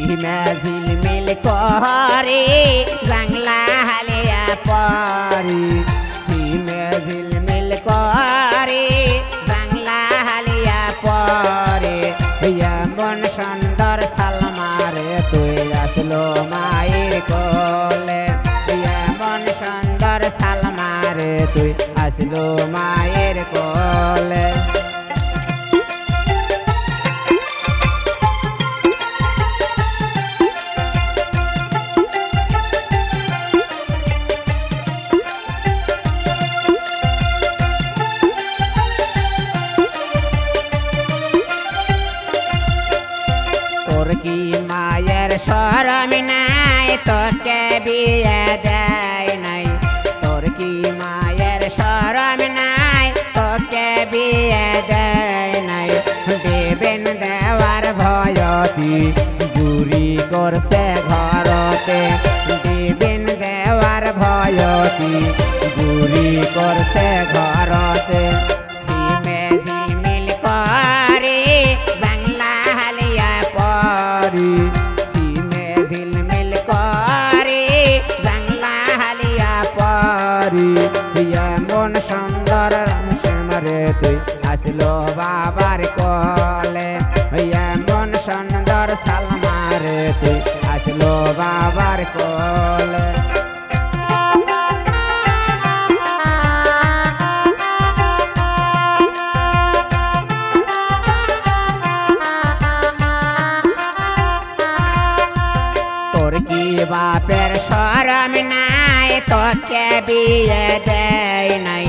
सीमा झिलमिल करे जंगला हालिया परी सीमा झिलमिल करे जंगला हालिया परे एमन सुंदर सालमारे तुई आसलो माয়ের কোলে एमन सुंदर सालमारे तुई आसलो माয়ের কোলে তোর কি মায়ের শরম নাই তোকে বিয়ে দেয় নাই তোর কি মায়ের শরম নাই তোকে বিয়ে দেয় নাই দেবেন দেওয়ার ভয়তি চুরি করছে ঘরতে দেবেন দেওয়ার ভয়তি চুরি করছে ঘরতে সিমে ঝিলমিল করে বাংলা হালিয়া পরি सीमे झिलमिल करे जंगला हालिया परी एमन सुंदर श्यामरे तुई आसलो बाबार कोले एमन सुंदर सालमारे तुई आसलो बाबार कोले তোর কি বাপের শরম নাই তোকে বিয়ে দেয় নাই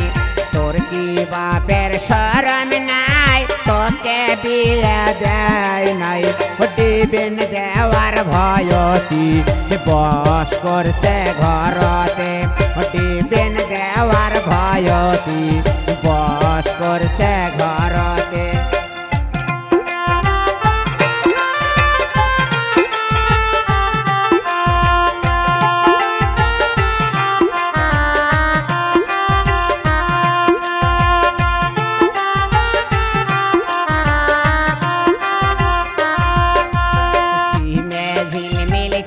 তোর কি বাপের শরম নাই তোকে বিয়ে দেয় নাই দেবেন দেওয়ার ভয়তি বস করছে ঘরতে দেবেন দেওয়ার ভয়তি বস করছে ঘরতে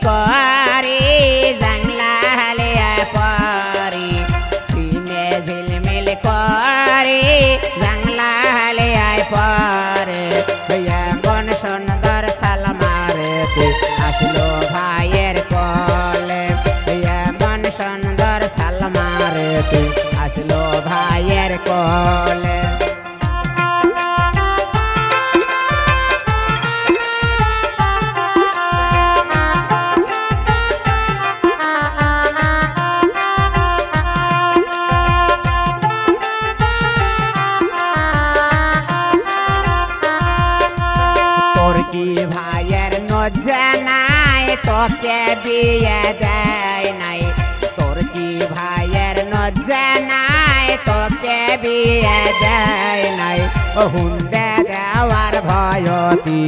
करे जंगला हालिया परी सीमे झिलमिल करे जंगला हालिया परे एमन सुंदर सालमारे तुई आसलो भाइयेर कोले एमन सुंदर सालमारे तुई आसलो भाइयेर कोले তোর কি ভাইয়ের লজ্জা নাই তোকে বিয়ে দেয় নাই তোর কি ভাইয়ের লজ্জা নাই তোকে বিয়ে দেয় নাই হুন্ডে দেওয়ার ভয়তি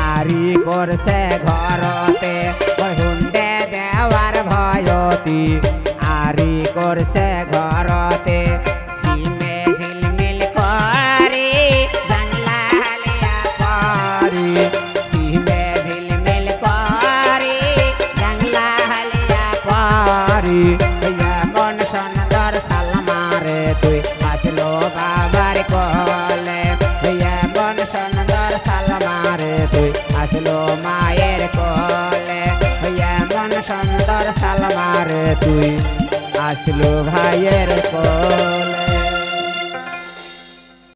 আরি করছে ঘরতে হুন্ডে দেওয়ার ভয়তি আরি করছে ঘরতে सीमे झिलमिल करे जंगला हालिया परी सीमे झिलमिल करे जंगला हालिया परी एमन सुंदर सालमारे तुई आसलो बाबार कोले एमन सुंदर सालमारे तुई आसलो माয়ের कोले एमन सुंदर सालमारे तुई आसलो भाइयेर कोले।